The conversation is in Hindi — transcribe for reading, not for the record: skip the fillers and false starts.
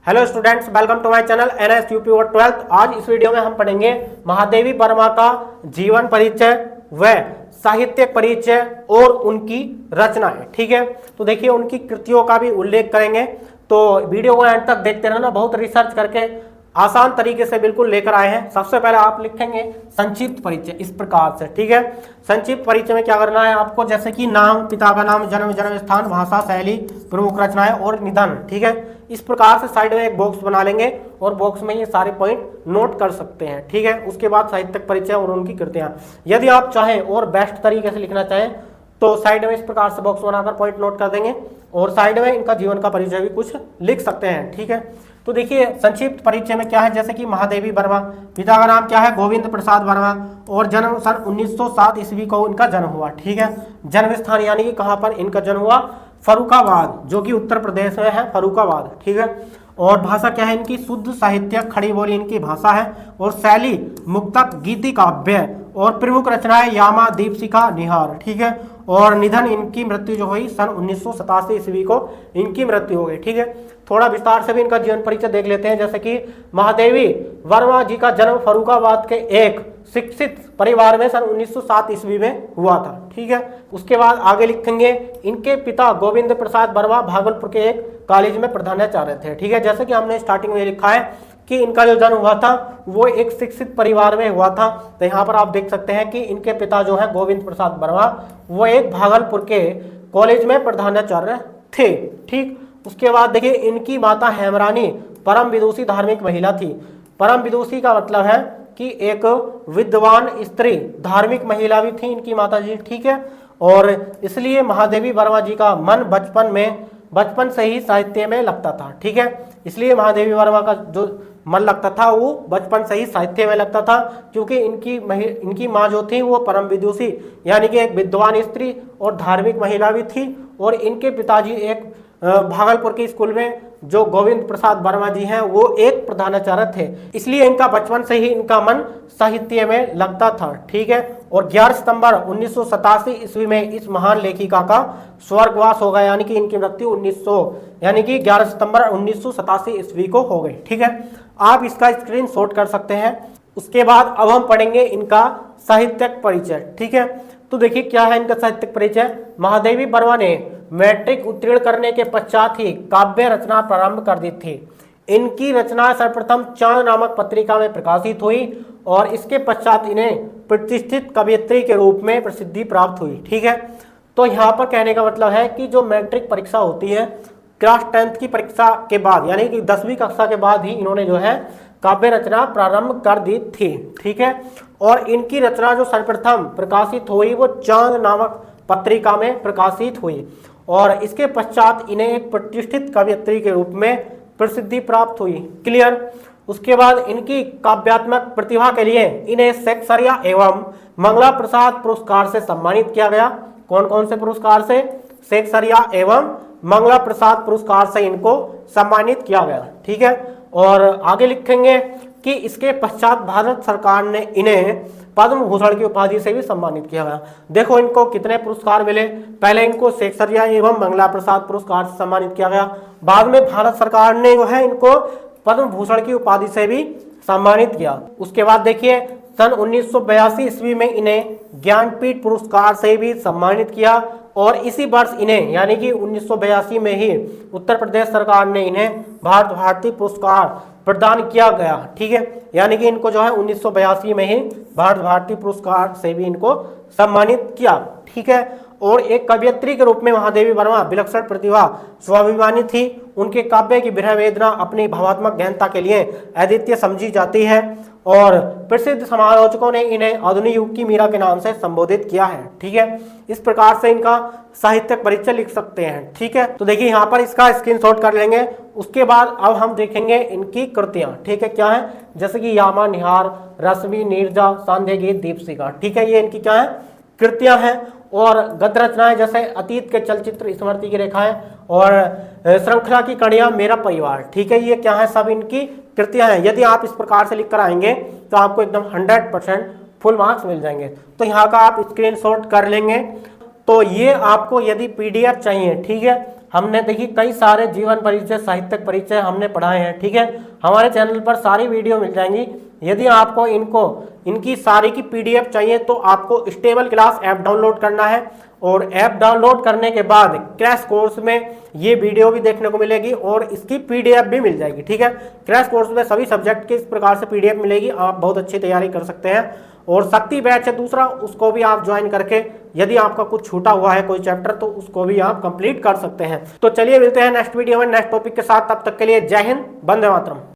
Hello students, welcome to my channel NS UP और 12th। आज इस वीडियो में हम पढ़ेंगे महादेवी वर्मा का जीवन परिचय व साहित्यिक परिचय और उनकी रचनाएं। ठीक है, तो देखिए उनकी कृतियों का भी उल्लेख करेंगे, तो वीडियो को एंड तक देखते रहना। बहुत रिसर्च करके आसान तरीके से बिल्कुल लेकर आए हैं। सबसे पहले आप लिखेंगे संक्षिप्त परिचय इस प्रकार से। ठीक है, संक्षिप्त परिचय में क्या करना है आपको, जैसे कि नाम, पिता का नाम, जन्म, जन्म स्थान, भाषा, शैली, प्रमुख रचनाएं और निधन। ठीक है, इस प्रकार से साइड में एक बॉक्स बना लेंगे और बॉक्स में ये सारे पॉइंट नोट कर सकते हैं। ठीक है, उसके बाद साहित्यिक परिचय और उनकी कृतियां। यदि आप चाहें और बेस्ट तरीके से लिखना चाहें तो साइड में इस प्रकार से बॉक्स बनाकर पॉइंट नोट कर देंगे और साइड में इनका जीवन का परिचय भी कुछ लिख सकते हैं। ठीक है, तो देखिए संक्षिप्त परिचय में क्या है, जैसे कि महादेवी वर्मा, पिता का नाम क्या है, गोविंद प्रसाद वर्मा, और जन्म सन 1907 ईस्वी को इनका जन्म हुआ। ठीक है, जन्म स्थान यानी कि कहाँ पर इनका जन्म हुआ, फर्रुखाबाद, जो कि उत्तर प्रदेश में है, फर्रुखाबाद। ठीक है, और भाषा क्या है इनकी, शुद्ध साहित्य, खड़ी बोली इनकी भाषा है, और शैली मुक्तक, गीति काव्य, और प्रमुख रचनाएं यामा, दीपशिखा, निहार। ठीक है, और निधन इनकी मृत्यु जो हुई सन 1987 ईस्वी को इनकी मृत्यु हो गई। ठीक है, थोड़ा विस्तार से भी इनका जीवन परिचय देख लेते हैं। जैसे कि महादेवी वर्मा जी का जन्म फर्रुखाबाद के एक शिक्षित परिवार में सन 1907 ईस्वी में हुआ था। ठीक है, उसके बाद आगे लिखेंगे इनके पिता गोविंद प्रसाद वर्मा भागलपुर के एक कॉलेज में प्रधानाचार्य थे। ठीक है, जैसे कि हमने स्टार्टिंग में लिखा है कि इनका जो जन्म हुआ था वो एक शिक्षित परिवार में हुआ था। तो यहाँ पर आप देख सकते हैं कि इनके पिता जो है गोविंद प्रसाद वर्मा, वो एक भागलपुर के कॉलेज में प्रधानाचार्य थे। ठीक, उसके बाद देखिए इनकी माता हेमरानी परम विदुषी धार्मिक महिला थी। परम विदुषी का मतलब है कि एक विद्वान स्त्री, धार्मिक महिला भी थी इनकी माता जी। ठीक है, और इसलिए महादेवी वर्मा जी का मन बचपन से ही साहित्य में लगता था। ठीक है, इसलिए महादेवी वर्मा का जो मन लगता था वो बचपन से ही साहित्य में लगता था, क्योंकि इनकी माँ जो थी वो परम विदुषी यानी कि एक विद्वान स्त्री और धार्मिक महिला भी थी, और इनके पिताजी एक भागलपुर के स्कूल में जो गोविंद प्रसाद वर्मा जी हैं वो एक प्रधानाचार्य थे, इसलिए इनका बचपन से ही इनका मन साहित्य में लगता था। ठीक है, और 11 सितंबर 1987 ईस्वी में इस महान लेखिका का स्वर्गवास हो गया, यानी कि इनकी मृत्यु 11 सितंबर 1987 ईस्वी को हो गई। ठीक है, आप इसका स्क्रीनशॉट कर सकते हैं। उसके बाद अब हम पढ़ेंगे इनका साहित्यिक परिचय। ठीक है, तो देखिए क्या है इनका साहित्यिक परिचय। महादेवी वर्मा ने मैट्रिक उत्तीर्ण करने के पश्चात ही काव्य रचना प्रारंभ कर दी थी। इनकी रचना सर्वप्रथम चांद नामक पत्रिका में प्रकाशित हुई और इसके पश्चात इन्हें प्रतिष्ठित कवयित्री के रूप में प्रसिद्धि प्राप्त हुई। ठीक है, तो यहाँ पर कहने का मतलब है कि जो मैट्रिक परीक्षा होती है, क्लास 10th की परीक्षा के बाद यानी कि 10वीं कक्षा के बाद ही इन्होंने जो है काव्य रचना प्रारंभ कर दी थी। ठीक है, और इनकी रचना जो सर्वप्रथम प्रकाशित हुई वो चांद नामक पत्रिका में प्रकाशित हुई और इसके पश्चात इन्हें एक प्रतिष्ठित कवयित्री के रूप में प्रसिद्धि प्राप्त हुई। क्लियर। उसके बाद इनकी काव्यात्मक प्रतिभा के लिए इन्हें शेक्सपियर एवं मंगला प्रसाद पुरस्कार से सम्मानित किया गया। कौन कौन से पुरस्कार से? शेक्सपियर एवं मंगला प्रसाद पुरस्कार से इनको सम्मानित किया गया। ठीक है, और आगे लिखेंगे कि इसके पश्चात भारत सरकार ने इन्हें पद्म भूषण की उपाधि से भी सम्मानित किया गया। देखो इनको कितने पुरस्कार मिले, पहले इनको शेक्सपियर एवं मंगला प्रसाद पुरस्कार से सम्मानित किया गया, बाद में भारत सरकार ने जो है इनको पद्म भूषण की उपाधि से भी सम्मानित किया। उसके बाद देखिए सन 1982 ईस्वी में इन्हें ज्ञानपीठ पुरस्कार से भी सम्मानित किया और इसी वर्ष इन्हें यानी कि 1982 में ही उत्तर प्रदेश सरकार ने इन्हें भारत भारती पुरस्कार प्रदान किया गया। ठीक है, यानी कि इनको जो है 1982 में ही भारत भारती पुरस्कार से भी इनको सम्मानित किया। ठीक है, और एक कवयित्री के रूप में महादेवी वर्मा विलक्षण प्रतिभा, स्वाभिमानी थी। उनके काव्य की विरह वेदना अपनी भावात्मक गहनता के लिए अद्वितीय समझी जाती है और प्रसिद्ध समालोचकों ने इन्हें आधुनिक युग की मीरा के नाम से संबोधित किया है। ठीक है, इस प्रकार से इनका साहित्यिक परिचय लिख सकते हैं। ठीक है, तो देखिए यहाँ पर इसका स्क्रीनशॉट कर लेंगे। उसके बाद अब हम देखेंगे इनकी कृतियां। ठीक है, क्या है, जैसे कि यामा, निहार, रश्मि, नीरजा, सांध्य गीत, दीपशिखा। ठीक है, ये इनकी क्या है, कृतियां हैं। और गद्य रचनाएं जैसे अतीत के चलचित्र, स्मृति की रेखाएं और श्रृंखला की कड़ियां, मेरा परिवार। ठीक है, ये क्या है, सब इनकी कृतियां हैं। यदि आप इस प्रकार से लिख कर आएंगे तो आपको एकदम 100% फुल मार्क्स मिल जाएंगे। तो यहाँ का आप स्क्रीनशॉट कर लेंगे। तो ये आपको यदि PDF चाहिए, ठीक है, हमने देखिए कई सारे जीवन परिचय, साहित्यिक परिचय हमने पढ़ाए हैं। ठीक है, हमारे चैनल पर सारी वीडियो मिल जाएंगी। यदि आपको इनकी सारी की पीडीएफ चाहिए तो आपको स्टेबल क्लास ऐप डाउनलोड करना है, और ऐप डाउनलोड करने के बाद क्रैश कोर्स में ये वीडियो भी देखने को मिलेगी और इसकी पीडीएफ भी मिल जाएगी। ठीक है, क्रैश कोर्स में सभी सब्जेक्ट की इस प्रकार से पीडीएफ मिलेगी, आप बहुत अच्छी तैयारी कर सकते हैं। और शक्ति बैच है दूसरा, उसको भी आप ज्वाइन करके यदि आपका कुछ छूटा हुआ है कोई चैप्टर तो उसको भी आप कंप्लीट कर सकते हैं। तो चलिए मिलते हैं नेक्स्ट वीडियो में नेक्स्ट टॉपिक के साथ, तब तक के लिए जय हिंद, वंदे मातरम।